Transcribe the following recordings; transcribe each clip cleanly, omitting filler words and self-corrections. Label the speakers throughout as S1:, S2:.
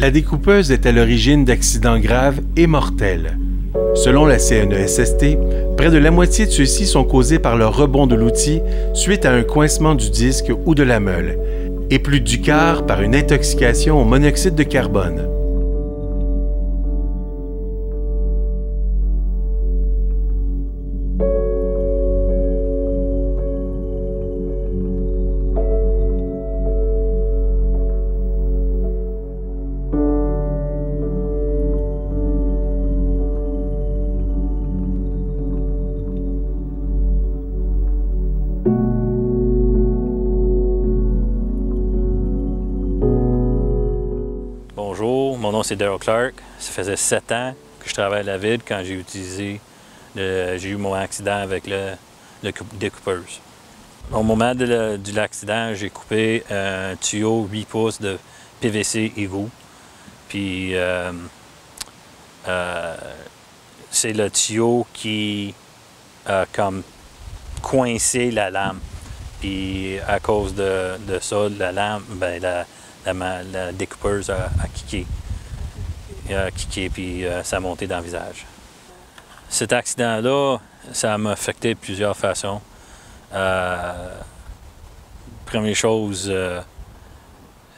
S1: La découpeuse est à l'origine d'accidents graves et mortels. Selon la CNESST, près de la moitié de ceux-ci sont causés par le rebond de l'outil suite à un coincement du disque ou de la meule, et plus du quart par une intoxication au monoxyde de carbone.
S2: Bonjour, mon nom c'est Daryl Clark. Ça faisait 7 ans que je travaille à la ville quand j'ai eu mon accident avec le découpeuse. Au moment de l'accident, j'ai coupé un tuyau 8 pouces de PVC Evo. Puis c'est le tuyau qui a comme coincé la lame. Puis à cause de ça, la lame, la découpeuse a kické. Puis ça a monté dans le visage. Cet accident-là, ça m'a affecté de plusieurs façons. Première chose,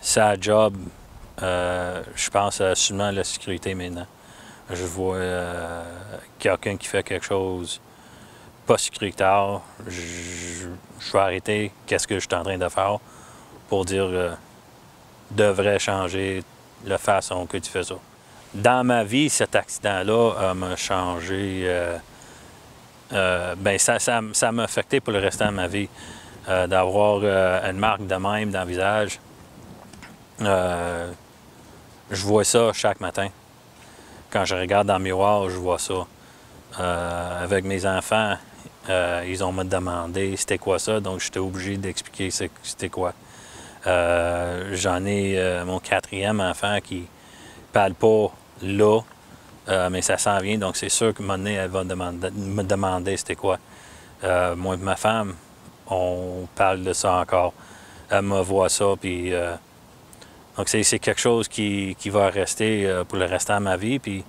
S2: ça job, je pense seulement à la sécurité maintenant. Je vois quelqu'un qui fait quelque chose pas sécuritaire, je vais arrêter qu'est-ce que je suis en train de faire pour dire devrait changer la façon que tu fais ça. Dans ma vie, cet accident-là m'a changé. Ça m'a affecté pour le restant de ma vie. D'avoir une marque de même dans le visage. Je vois ça chaque matin. Quand je regarde dans le miroir, je vois ça. Avec mes enfants, ils ont me demandé c'était quoi ça, donc j'étais obligé d'expliquer c'était quoi. J'en ai mon 4e enfant qui parle pas là, mais ça s'en vient, donc c'est sûr qu'à un moment donné, elle va me demander c'était quoi. Moi et ma femme, on parle de ça encore. Elle me voit ça, puis donc c'est quelque chose qui va rester pour le restant de ma vie, puis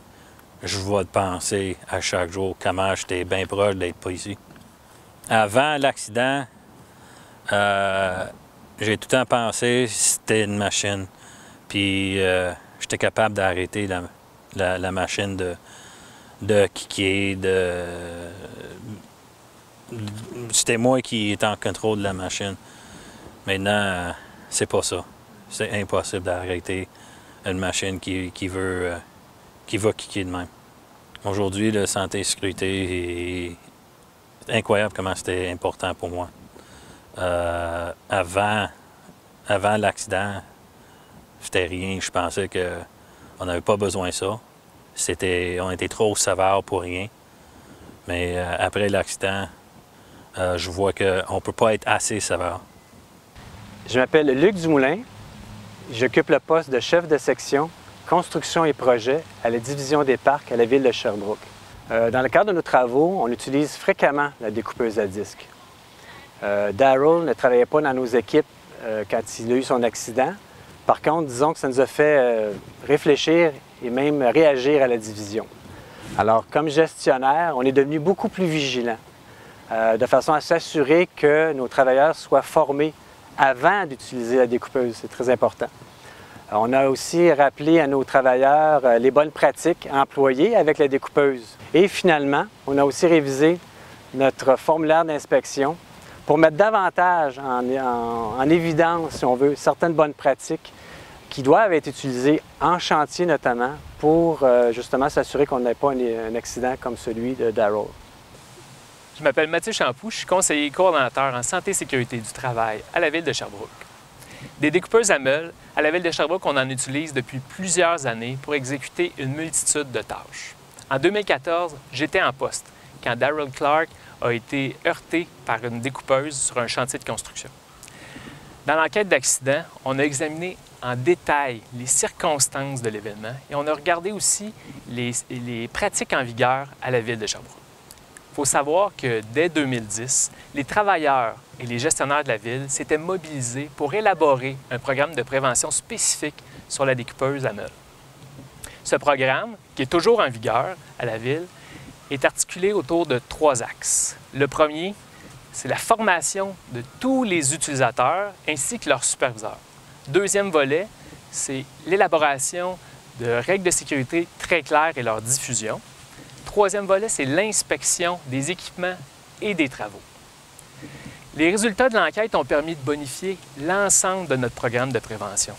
S2: je vais penser à chaque jour comment j'étais bien proche d'être pas ici. Avant l'accident, j'ai tout le temps pensé que c'était une machine, puis j'étais capable d'arrêter la machine de kicker, c'était moi qui étais en contrôle de la machine. Maintenant, c'est pas ça. C'est impossible d'arrêter une machine qui va kicker de même. Aujourd'hui, la santé et sécurité est incroyable comment c'était important pour moi. Avant l'accident, c'était rien. Je pensais qu'on n'avait pas besoin de ça. On était trop sévère pour rien. Mais après l'accident, je vois qu'on ne peut pas être assez sévère.
S3: Je m'appelle Luc Dumoulin. J'occupe le poste de chef de section construction et projets à la division des parcs à la ville de Sherbrooke. Dans le cadre de nos travaux, on utilise fréquemment la découpeuse à disque. Daryl ne travaillait pas dans nos équipes quand il a eu son accident. Par contre, disons que ça nous a fait réfléchir et même réagir à la division. Alors, comme gestionnaire, on est devenu beaucoup plus vigilants, de façon à s'assurer que nos travailleurs soient formés avant d'utiliser la découpeuse. C'est très important. On a aussi rappelé à nos travailleurs les bonnes pratiques employées avec la découpeuse. Et finalement, on a aussi révisé notre formulaire d'inspection pour mettre davantage en évidence, si on veut, certaines bonnes pratiques qui doivent être utilisées en chantier notamment pour justement s'assurer qu'on n'ait pas un accident comme celui de Daryl.
S4: Je m'appelle Mathieu Champoux, je suis conseiller coordonnateur en santé et sécurité du travail à la ville de Sherbrooke. Des découpeuses à meule, à la ville de Sherbrooke, on en utilise depuis plusieurs années pour exécuter une multitude de tâches. En 2014, j'étais en poste quand Daryl Clark a été heurté par une découpeuse sur un chantier de construction. Dans l'enquête d'accident, on a examiné en détail les circonstances de l'événement et on a regardé aussi les pratiques en vigueur à la ville de Sherbrooke. Il faut savoir que dès 2010, les travailleurs et les gestionnaires de la ville s'étaient mobilisés pour élaborer un programme de prévention spécifique sur la découpeuse à meule. Ce programme, qui est toujours en vigueur à la Ville, est articulé autour de 3 axes. Le premier, c'est la formation de tous les utilisateurs ainsi que leurs superviseurs. Deuxième volet, c'est l'élaboration de règles de sécurité très claires et leur diffusion. Troisième volet, c'est l'inspection des équipements et des travaux. Les résultats de l'enquête ont permis de bonifier l'ensemble de notre programme de prévention.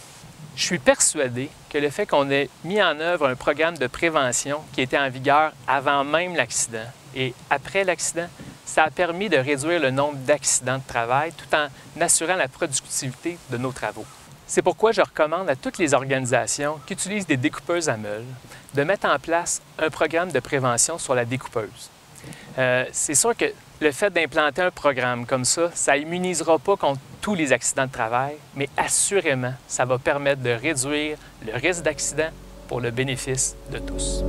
S4: Je suis persuadé que le fait qu'on ait mis en œuvre un programme de prévention qui était en vigueur avant même l'accident et après l'accident, ça a permis de réduire le nombre d'accidents de travail tout en assurant la productivité de nos travaux. C'est pourquoi je recommande à toutes les organisations qui utilisent des découpeuses à meules de mettre en place un programme de prévention sur la découpeuse. C'est sûr que le fait d'implanter un programme comme ça immunisera pas contre tous les accidents de travail, mais assurément, ça va permettre de réduire le risque d'accident pour le bénéfice de tous.